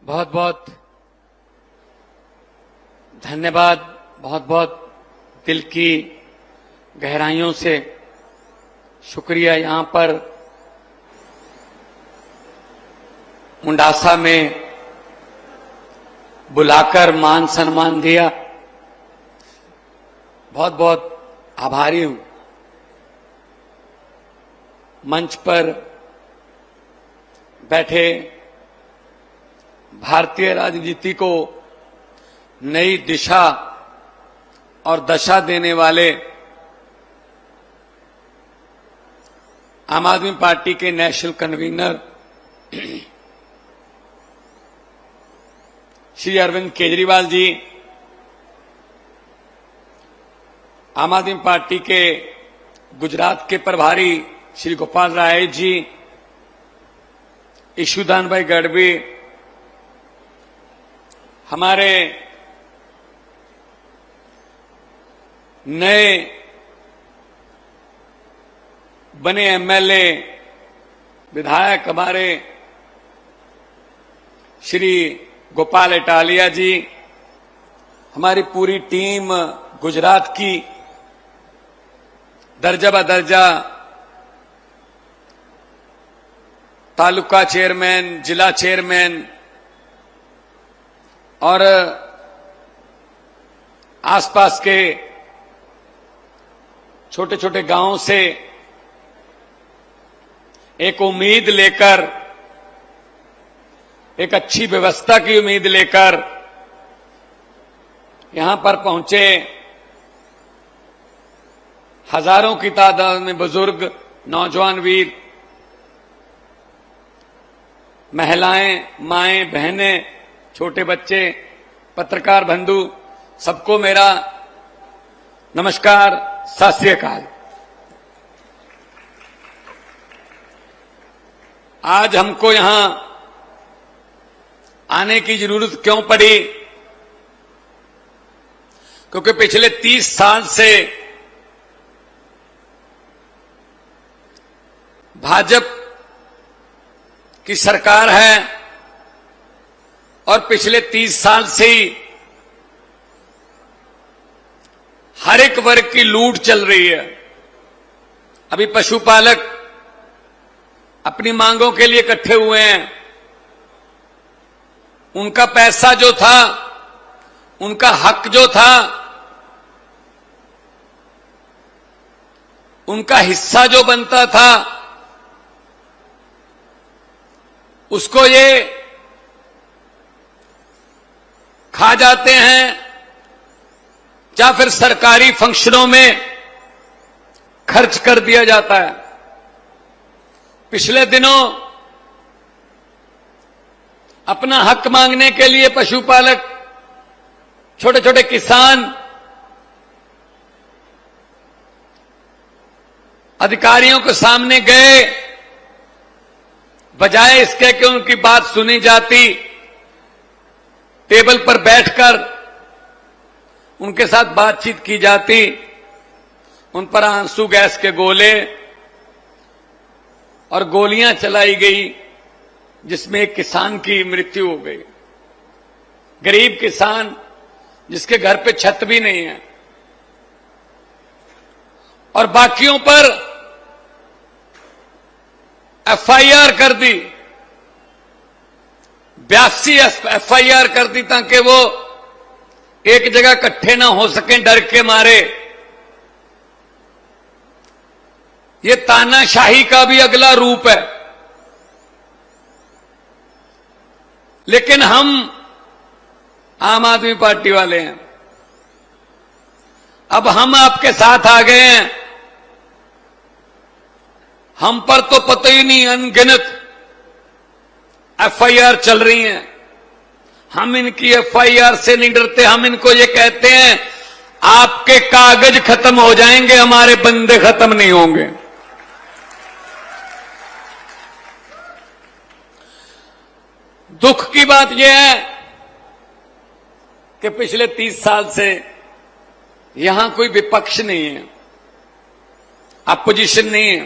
बहुत बहुत धन्यवाद, बहुत बहुत दिल की गहराइयों से शुक्रिया। यहां पर मुंडासा में बुलाकर मान सम्मान दिया, बहुत बहुत आभारी हूं। मंच पर बैठे भारतीय राजनीति को नई दिशा और दशा देने वाले आम आदमी पार्टी के नेशनल कन्वीनर श्री अरविंद केजरीवाल जी, आम आदमी पार्टी के गुजरात के प्रभारी श्री गोपाल राय जी, ईशुदान भाई गढ़वी, हमारे नए बने एमएलए विधायक हमारे श्री गोपाल इटालिया जी, हमारी पूरी टीम गुजरात की दर्जा बदर्जा तालुका चेयरमैन, जिला चेयरमैन और आसपास के छोटे छोटे गांवों से एक उम्मीद लेकर, एक अच्छी व्यवस्था की उम्मीद लेकर यहां पर पहुंचे हजारों की तादाद में बुजुर्ग, नौजवान वीर, महिलाएं, माएं, बहनें, छोटे बच्चे, पत्रकार बंधु, सबको मेरा नमस्कार, सत श्री अकाल। आज हमको यहां आने की जरूरत क्यों पड़ी? क्योंकि पिछले 30 साल से भाजपा की सरकार है और पिछले 30 साल से ही हर एक वर्ग की लूट चल रही है। अभी पशुपालक अपनी मांगों के लिए इकट्ठे हुए हैं। उनका पैसा जो था, उनका हक जो था, उनका हिस्सा जो बनता था, उसको ये खा जाते हैं या फिर सरकारी फंक्शनों में खर्च कर दिया जाता है। पिछले दिनों अपना हक मांगने के लिए पशुपालक, छोटे छोटे किसान अधिकारियों के सामने गए, बजाय इसके कि उनकी बात सुनी जाती, टेबल पर बैठकर उनके साथ बातचीत की जाती, उन पर आंसू गैस के गोले और गोलियां चलाई गई, जिसमें एक किसान की मृत्यु हो गई। गरीब किसान जिसके घर पे छत भी नहीं है, और बाकियों पर एफआईआर कर दी, 82 एफआईआर कर दी ताकि वो एक जगह इकट्ठे ना हो सकें डर के मारे। ये तानाशाही का भी अगला रूप है। लेकिन हम आम आदमी पार्टी वाले हैं, अब हम आपके साथ आ गए हैं। हम पर तो पता ही नहीं, अनगिनत एफआईआर चल रही हैं। हम इनकी एफआईआर से नहीं डरते। हम इनको ये कहते हैं, आपके कागज खत्म हो जाएंगे, हमारे बंदे खत्म नहीं होंगे। दुख की बात यह है कि पिछले 30 साल से यहां कोई विपक्ष नहीं है, अपोजिशन नहीं है,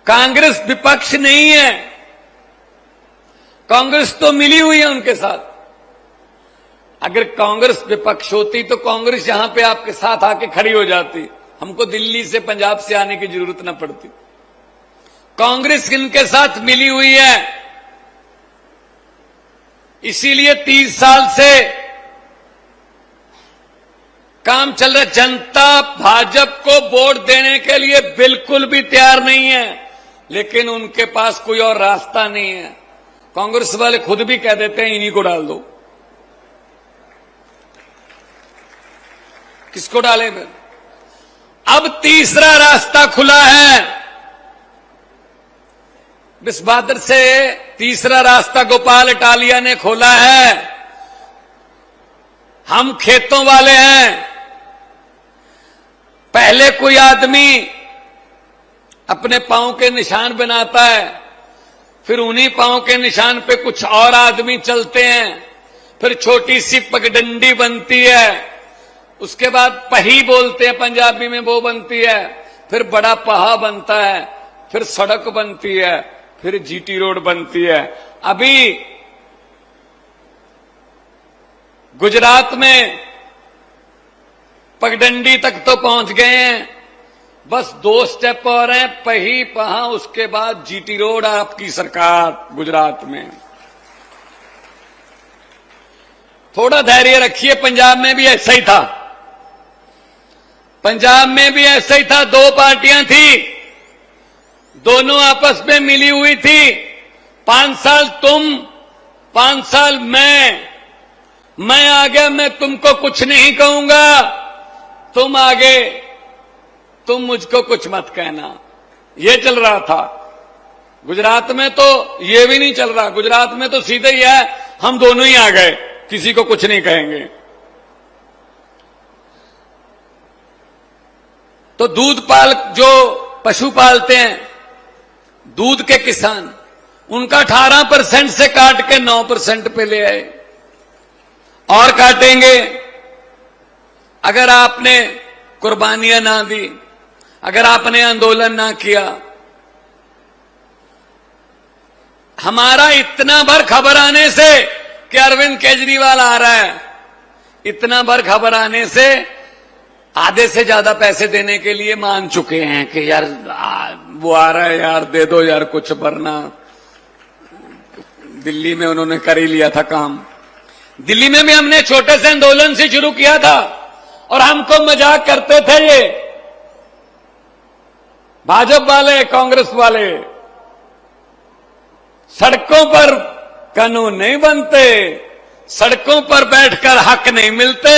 कांग्रेस विपक्ष नहीं है। कांग्रेस तो मिली हुई है उनके साथ। अगर कांग्रेस विपक्ष होती तो कांग्रेस यहां पे आपके साथ आके खड़ी हो जाती, हमको दिल्ली से पंजाब से आने की जरूरत न पड़ती। कांग्रेस इनके साथ मिली हुई है, इसीलिए 30 साल से काम चल रहा। जनता भाजपा को वोट देने के लिए बिल्कुल भी तैयार नहीं है, लेकिन उनके पास कोई और रास्ता नहीं है। कांग्रेस वाले खुद भी कह देते हैं इन्हीं को डाल दो। किसको डालें फिर? अब तीसरा रास्ता खुला है बिस्वादर से। तीसरा रास्ता गोपाल इटालिया ने खोला है। हम खेतों वाले हैं। पहले कोई आदमी अपने पांव के निशान बनाता है, फिर उन्हीं पांव के निशान पे कुछ और आदमी चलते हैं, फिर छोटी सी पगडंडी बनती है, उसके बाद पही बोलते हैं पंजाबी में, वो बनती है, फिर बड़ा पहा बनता है, फिर सड़क बनती है, फिर जीटी रोड बनती है। अभी गुजरात में पगडंडी तक तो पहुंच गए हैं, बस 2 स्टेप और हैं, पही पहा, उसके बाद जीटी रोड आपकी सरकार गुजरात में। थोड़ा धैर्य रखिए, पंजाब में भी ऐसा ही था। पंजाब में भी ऐसा ही था। 2 पार्टियां थी, दोनों आपस में मिली हुई थी। 5 साल तुम, 5 साल मैं आगे, मैं तुमको कुछ नहीं कहूंगा, तुम आगे, तुम मुझको कुछ मत कहना। ये चल रहा था। गुजरात में तो ये भी नहीं चल रहा। गुजरात में तो सीधे ही है, हम दोनों ही आ गए, किसी को कुछ नहीं कहेंगे। तो दूध पाल, जो पशु पालते हैं, दूध के किसान, उनका 18% से काट के 9% पे ले आए, और काटेंगे अगर आपने कुर्बानियां ना दी, अगर आपने आंदोलन ना किया। हमारा इतना भर खबर आने से कि अरविंद केजरीवाल आ रहा है, इतना भर खबर आने से आधे से ज्यादा पैसे देने के लिए मान चुके हैं कि यार वो आ रहा है, यार दे दो यार कुछ, वरना दिल्ली में उन्होंने कर ही लिया था काम। दिल्ली में भी हमने छोटे से आंदोलन से शुरू किया था, और हमको मजाक करते थे ये भाजपा वाले, कांग्रेस वाले, सड़कों पर कानून नहीं बनते, सड़कों पर बैठकर हक नहीं मिलते,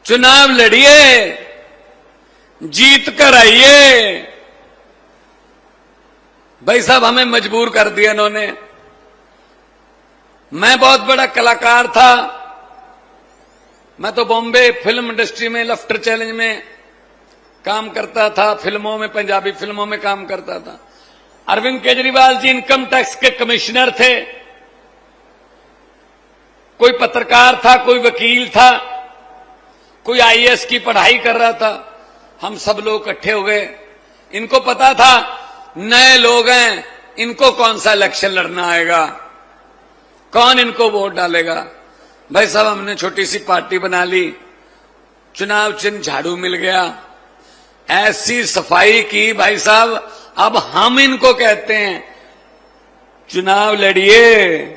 चुनाव लड़िए, जीत कर आइए। भाई साहब, हमें मजबूर कर दिया इन्होंने। मैं बहुत बड़ा कलाकार था, मैं तो बॉम्बे फिल्म इंडस्ट्री में लफ्टर चैलेंज में काम करता था, फिल्मों में, पंजाबी फिल्मों में काम करता था। अरविंद केजरीवाल जी इनकम टैक्स के कमिश्नर थे, कोई पत्रकार था, कोई वकील था, कोई आईएएस की पढ़ाई कर रहा था। हम सब लोग इकट्ठे हो गए। इनको पता था नए लोग हैं, इनको कौन सा इलेक्शन लड़ना आएगा, कौन इनको वोट डालेगा। भाई साहब, हमने छोटी सी पार्टी बना ली, चुनाव चिन्ह झाड़ू मिल गया, ऐसी सफाई की भाई साहब। अब हम इनको कहते हैं चुनाव लड़िए,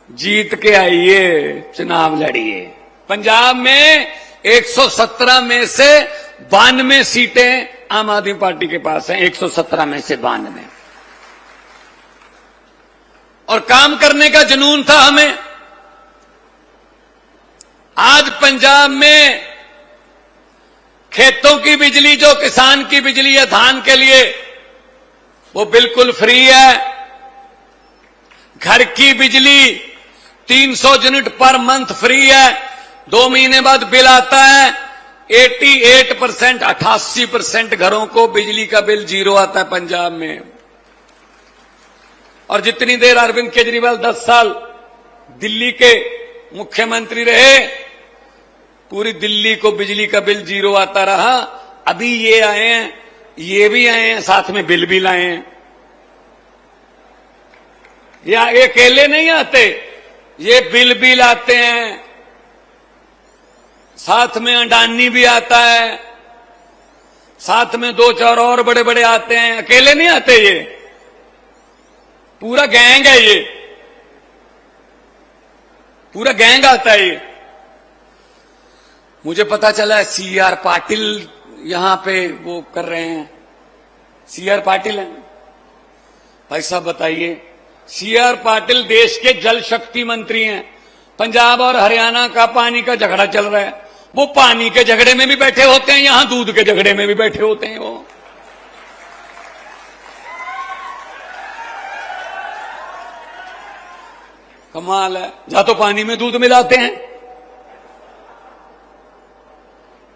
जीत के आइए, चुनाव लड़िए। पंजाब में 117 में से 92 सीटें आम आदमी पार्टी के पास हैं, 117 में से 92। और काम करने का जुनून था हमें। आज पंजाब में खेतों की बिजली, जो किसान की बिजली है धान के लिए, वो बिल्कुल फ्री है। घर की बिजली 300 यूनिट पर मंथ फ्री है। 2 महीने बाद बिल आता है। 88%, 88% घरों को बिजली का बिल 0 आता है पंजाब में। और जितनी देर अरविंद केजरीवाल 10 साल दिल्ली के मुख्यमंत्री रहे, पूरी दिल्ली को बिजली का बिल 0 आता रहा। अभी ये आए हैं, ये भी आए हैं, साथ में बिल भी लाए हैं। ये अकेले नहीं आते, ये बिल आते हैं, साथ में अडानी भी आता है, साथ में 2-4 और बड़े बड़े आते हैं, अकेले नहीं आते, ये पूरा गैंग है, ये पूरा गैंग आता है। ये मुझे पता चला CR पाटिल यहां पे वो कर रहे हैं। CR पाटिल है भाई साहब, बताइए, CR पाटिल देश के जल शक्ति मंत्री हैं। पंजाब और हरियाणा का पानी का झगड़ा चल रहा है, वो पानी के झगड़े में भी बैठे होते हैं, यहां दूध के झगड़े में भी बैठे होते हैं। वो कमाल है, या तो पानी में दूध मिलाते हैं।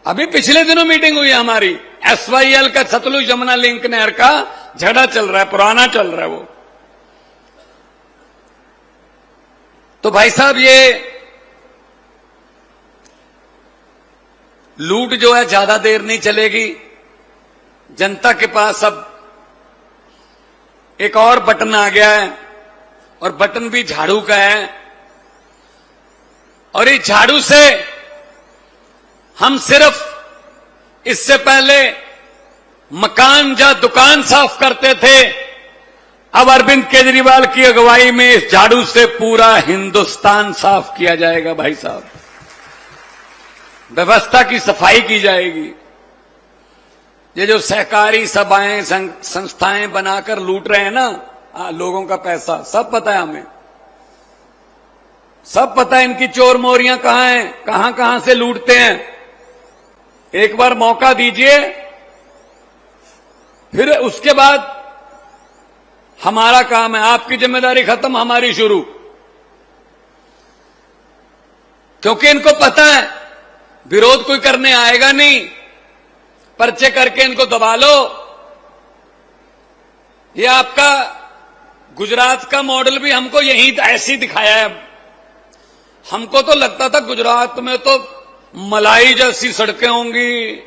अभी पिछले दिनों मीटिंग हुई हमारी, SYL का सतलुज यमुना लिंक नहर का झगड़ा चल रहा है, पुराना चल रहा है वो। तो भाई साहब, ये लूट जो है ज्यादा देर नहीं चलेगी। जनता के पास अब एक और बटन आ गया है, और बटन भी झाड़ू का है, और इस झाड़ू से हम सिर्फ इससे पहले मकान या दुकान साफ करते थे, अब अरविंद केजरीवाल की अगुवाई में इस झाड़ू से पूरा हिंदुस्तान साफ किया जाएगा। भाई साहब, व्यवस्था की सफाई की जाएगी। ये जो सहकारी सभाएं संस्थाएं बनाकर लूट रहे हैं ना लोगों का पैसा, सब पता है हमें, सब पता है इनकी चोर मोरियां कहां हैं, कहां कहां से लूटते हैं। एक बार मौका दीजिए, फिर उसके बाद हमारा काम है, आपकी जिम्मेदारी खत्म, हमारी शुरू। क्योंकि इनको पता है विरोध कोई करने आएगा नहीं, पर्चे करके इनको दबा लो। ये आपका गुजरात का मॉडल भी हमको यही ऐसी दिखाया है। हमको तो लगता था गुजरात में तो मलाई जैसी सड़कें होंगी,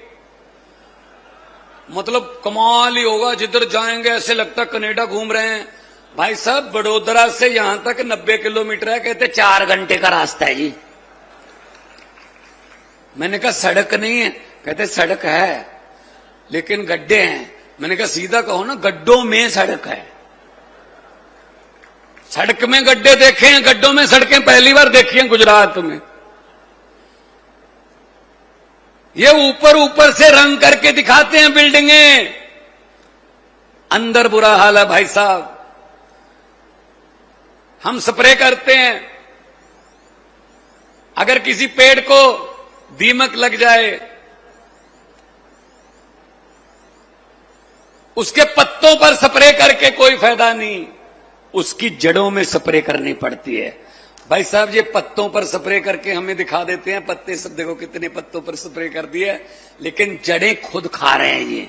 मतलब कमाल ही होगा, जिधर जाएंगे ऐसे लगता कनाडा घूम रहे हैं। भाई साहब, बड़ोदरा से यहां तक 90 किलोमीटर है, कहते 4 घंटे का रास्ता है जी। मैंने कहा सड़क नहीं है, कहते सड़क है लेकिन गड्ढे हैं। मैंने कहा सीधा कहो ना, गड्ढों में सड़क है। सड़क में गड्ढे देखे हैं, गड्ढों में सड़कें पहली बार देखी हैं गुजरात में। ये ऊपर ऊपर से रंग करके दिखाते हैं बिल्डिंगें, अंदर बुरा हाल है भाई साहब। हम स्प्रे करते हैं, अगर किसी पेड़ को दीमक लग जाए, उसके पत्तों पर स्प्रे करके कोई फायदा नहीं, उसकी जड़ों में स्प्रे करनी पड़ती है। भाई साहब, ये पत्तों पर स्प्रे करके हमें दिखा देते हैं, पत्ते सब देखो कितने पत्तों पर स्प्रे कर दिए, लेकिन जड़ें खुद खा रहे हैं। ये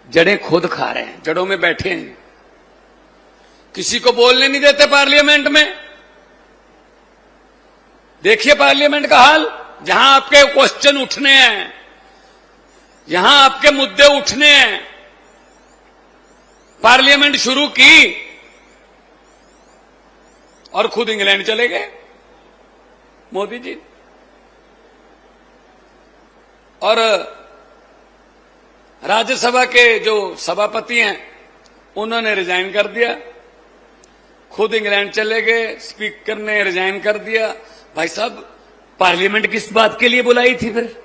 जड़ें खुद खा रहे हैं, जड़ों में बैठे हैं, किसी को बोलने नहीं देते पार्लियामेंट में। देखिए पार्लियामेंट का हाल, जहां आपके क्वेश्चन उठने हैं, यहां आपके मुद्दे उठने हैं, पार्लियामेंट शुरू की और खुद इंग्लैंड चले गए मोदी जी। और राज्यसभा के जो सभापति हैं उन्होंने रिजाइन कर दिया, खुद इंग्लैंड चले गए, स्पीकर ने रिजाइन कर दिया। भाई साहब, पार्लियामेंट किस बात के लिए बुलाई थी? फिर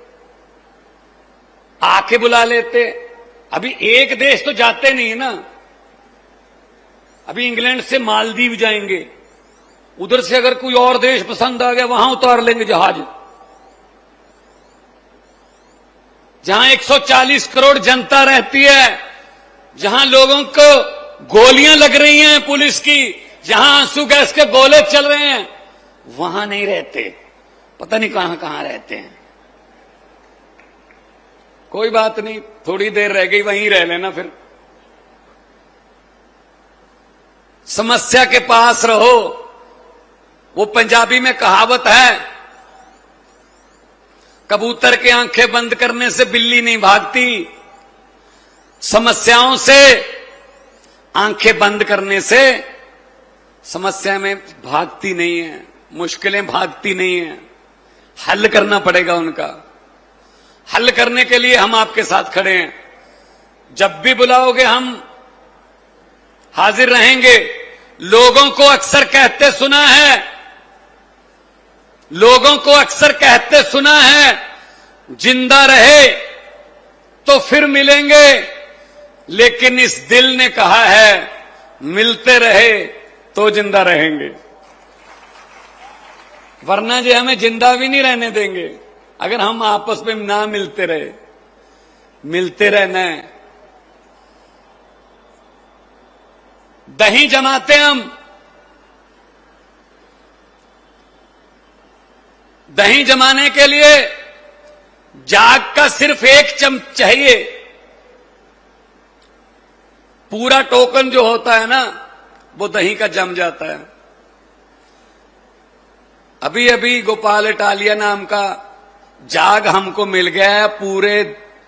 आके बुला लेते। अभी एक देश तो जाते नहीं ना, अभी इंग्लैंड से मालदीव जाएंगे, उधर से अगर कोई और देश पसंद आ गया वहां उतार लेंगे जहाज। जहां 140 करोड़ जनता रहती है, जहां लोगों को गोलियां लग रही हैं पुलिस की, जहां आंसू गैस के गोले चल रहे हैं, वहां नहीं रहते, पता नहीं कहां कहां रहते हैं। कोई बात नहीं, थोड़ी देर रह गई, वहीं रह लेना फिर। समस्या के पास रहो, वो पंजाबी में कहावत है, कबूतर के आंखें बंद करने से बिल्ली नहीं भागती, समस्याओं से आंखें बंद करने से समस्या में भागती नहीं है, मुश्किलें भागती नहीं है, हल करना पड़ेगा उनका। हल करने के लिए हम आपके साथ खड़े हैं। जब भी बुलाओगे हम हाजिर रहेंगे। लोगों को अक्सर कहते सुना है, लोगों को अक्सर कहते सुना है, जिंदा रहे तो फिर मिलेंगे, लेकिन इस दिल ने कहा है मिलते रहे तो जिंदा रहेंगे। वरना जो हमें जिंदा भी नहीं रहने देंगे अगर हम आपस में ना मिलते रहे। मिलते रहना है। दही जमाते हम, दही जमाने के लिए जाग का सिर्फ एक चम्मच चाहिए। पूरा टोकन जो होता है ना वो दही का जम जाता है। अभी अभी गोपाल इटालिया नाम का जाग हमको मिल गया है। पूरे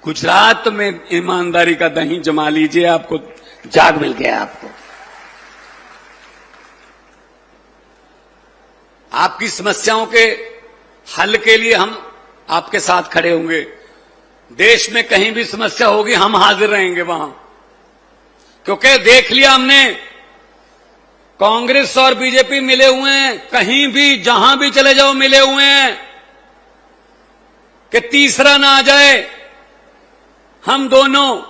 गुजरात में ईमानदारी का दही जमा लीजिए, आपको जाग मिल गया है। आपको आपकी समस्याओं के हल के लिए हम आपके साथ खड़े होंगे। देश में कहीं भी समस्या होगी हम हाजिर रहेंगे वहां, क्योंकि देख लिया हमने कांग्रेस और बीजेपी मिले हुए हैं, कहीं भी जहां भी चले जाओ मिले हुए हैं कि तीसरा ना आ जाए। हम दोनों,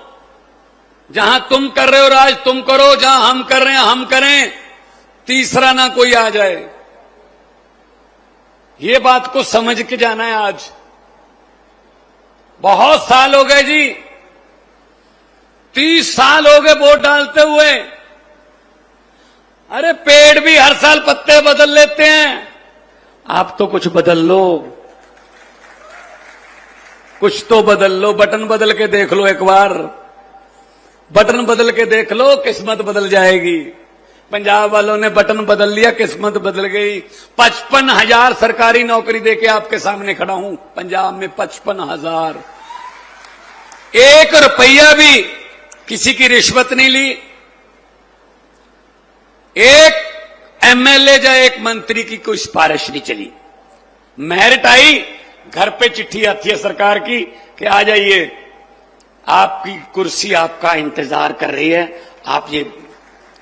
जहां तुम कर रहे हो राज तुम करो, जहां हम कर रहे हैं हम करें, तीसरा ना कोई आ जाए। ये बात को समझ के जाना है। आज बहुत साल हो गए जी, 30 साल हो गए वोट डालते हुए। अरे पेड़ भी हर साल पत्ते बदल लेते हैं, आप तो कुछ बदल लो, कुछ तो बदल लो। बटन बदल के देख लो, एक बार बटन बदल के देख लो, किस्मत बदल जाएगी। पंजाब वालों ने बटन बदल लिया, किस्मत बदल गई। 55,000 सरकारी नौकरी देके आपके सामने खड़ा हूं। पंजाब में 55,000, 1 रुपया भी किसी की रिश्वत नहीं ली। एक एमएलए या एक मंत्री की कोई सिफारिश नहीं चली। मेरिट आई, घर पे चिट्ठी आती है सरकार की कि आ जाइए, आपकी कुर्सी आपका इंतजार कर रही है, आप ये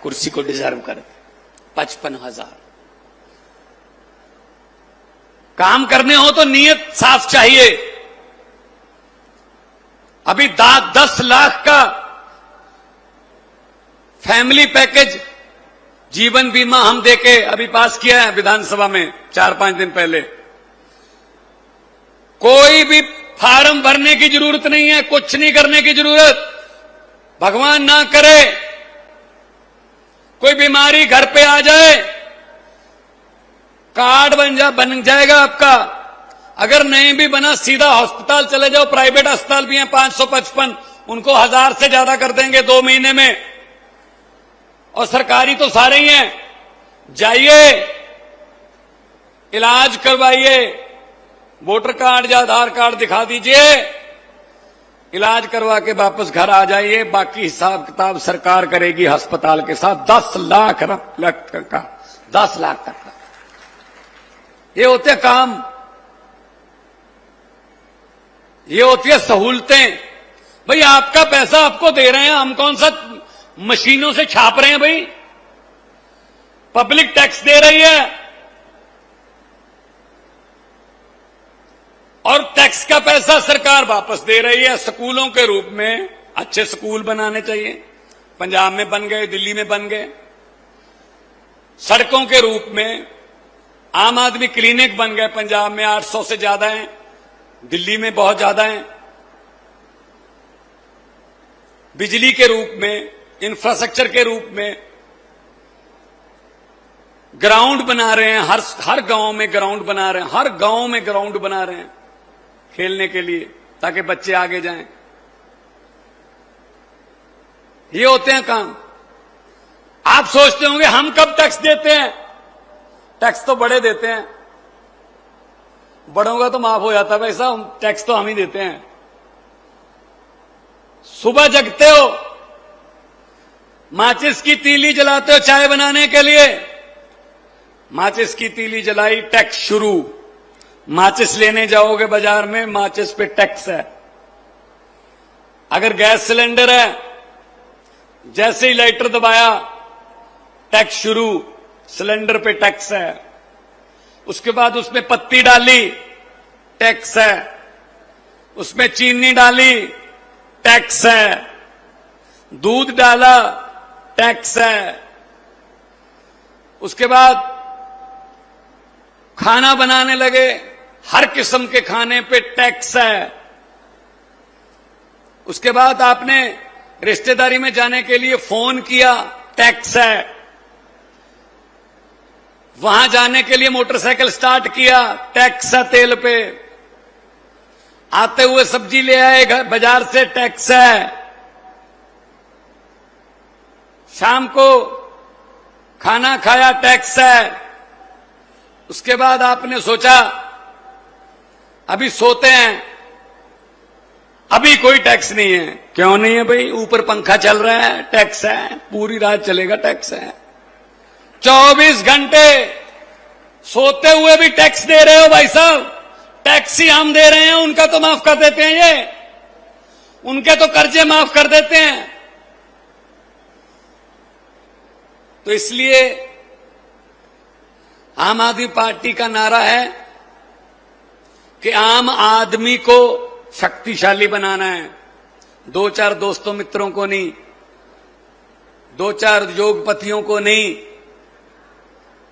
कुर्सी को डिजर्व कर। 55,000। काम करने हो तो नीयत साफ चाहिए। अभी 10 लाख का फैमिली पैकेज जीवन बीमा हम देके अभी पास किया है विधानसभा में 4-5 दिन पहले। कोई भी फार्म भरने की जरूरत नहीं है, कुछ नहीं करने की जरूरत। भगवान ना करे कोई बीमारी घर पे आ जाए, कार्ड बन जाएगा आपका। अगर नहीं भी बना, सीधा अस्पताल चले जाओ। प्राइवेट अस्पताल भी हैं 555, उनको 1000 से ज्यादा कर देंगे 2 महीने में। और सरकारी तो सारे ही हैं। जाइए, इलाज करवाइए, वोटर कार्ड या आधार कार्ड दिखा दीजिए, इलाज करवा के वापस घर आ जाइए। बाकी हिसाब किताब सरकार करेगी अस्पताल के साथ। 10 लाख का 10 लाख तक का ये होते काम, ये होती है सहूलतें। भाई आपका पैसा आपको दे रहे हैं, हम कौन सा मशीनों से छाप रहे हैं? भाई पब्लिक टैक्स दे रही है और टैक्स का पैसा सरकार वापस दे रही है स्कूलों के रूप में। अच्छे स्कूल बनाने चाहिए, पंजाब में बन गए, दिल्ली में बन गए। सड़कों के रूप में आम आदमी क्लिनिक बन गए, पंजाब में 800 से ज्यादा हैं, दिल्ली में बहुत ज्यादा हैं। बिजली के रूप में, इंफ्रास्ट्रक्चर के रूप में ग्राउंड बना रहे हैं। हर गांव में ग्राउंड बना रहे हैं, हर गांव में ग्राउंड बना रहे हैं खेलने के लिए, ताकि बच्चे आगे जाएं। ये होते हैं काम। आप सोचते होंगे हम कब टैक्स देते हैं? टैक्स तो बड़े देते हैं, बड़ों का तो माफ हो जाता है पैसा, टैक्स तो हम ही देते हैं। सुबह जगते हो, माचिस की तीली जलाते हो चाय बनाने के लिए, माचिस की तीली जलाई, टैक्स शुरू। माचिस लेने जाओगे बाजार में, माचिस पे टैक्स है। अगर गैस सिलेंडर है, जैसे ही लाइटर दबाया टैक्स शुरू, सिलेंडर पे टैक्स है। उसके बाद उसमें पत्ती डाली, टैक्स है। उसमें चीनी डाली, टैक्स है। दूध डाला, टैक्स है। उसके बाद खाना बनाने लगे, हर किस्म के खाने पे टैक्स है। उसके बाद आपने रिश्तेदारी में जाने के लिए फोन किया, टैक्स है। वहां जाने के लिए मोटरसाइकिल स्टार्ट किया, टैक्स है तेल पे। आते हुए सब्जी ले आए घर बाजार से, टैक्स है। शाम को खाना खाया, टैक्स है। उसके बाद आपने सोचा अभी सोते हैं, अभी कोई टैक्स नहीं है। क्यों नहीं है भाई? ऊपर पंखा चल रहा है, टैक्स है। पूरी रात चलेगा, टैक्स है। 24 घंटे सोते हुए भी टैक्स दे रहे हो भाई साहब। टैक्स ही हम दे रहे हैं, उनका तो माफ कर देते हैं, ये उनके तो कर्जे माफ कर देते हैं। तो इसलिए आम आदमी पार्टी का नारा है कि आम आदमी को शक्तिशाली बनाना है। 2-4 दोस्तों मित्रों को नहीं, 2-4 योगपतियों को नहीं,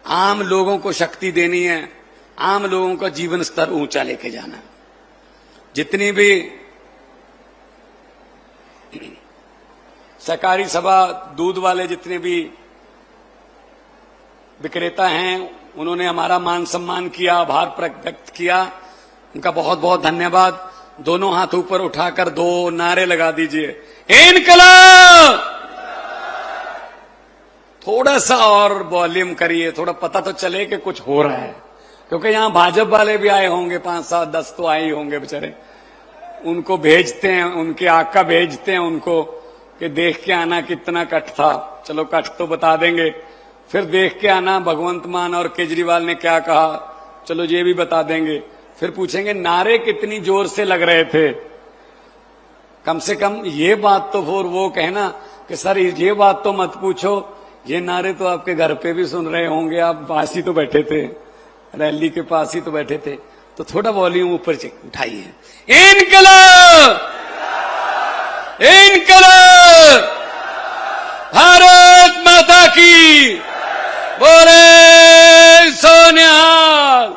आम लोगों को शक्ति देनी है। आम लोगों का जीवन स्तर ऊंचा लेके जाना है। जितनी भी सहकारी सभा, दूध वाले जितने भी विक्रेता हैं, उन्होंने हमारा मान सम्मान किया, आभार व्यक्त किया, उनका बहुत बहुत धन्यवाद। दोनों हाथ ऊपर उठाकर 2 नारे लगा दीजिए, इनकलाब। थोड़ा सा और वॉल्यूम करिए, थोड़ा पता तो चले कि कुछ हो रहा है। क्योंकि यहां भाजपा वाले भी आए होंगे, 5, 7, 10 तो आए ही होंगे बेचारे। उनको भेजते हैं, उनके आका भेजते हैं उनको कि देख के आना कितना कट था। चलो कट तो बता देंगे, फिर देख के आना भगवंत मान और केजरीवाल ने क्या कहा, चलो ये भी बता देंगे। फिर पूछेंगे नारे कितनी जोर से लग रहे थे। कम से कम ये बात तो फिर वो कहना कि सर ये बात तो मत पूछो, ये नारे तो आपके घर पे भी सुन रहे होंगे, आप पास ही तो बैठे थे, रैली के पास ही तो बैठे थे। तो थोड़ा वॉल्यूम ऊपर उठाइए, इनकलाब, इनकलाब, भारत माता की, बोले सोनिहाल।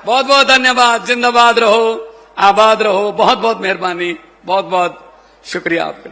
बहुत बहुत धन्यवाद। जिंदाबाद रहो, आबाद रहो। बहुत बहुत मेहरबानी, बहुत बहुत शुक्रिया आपका।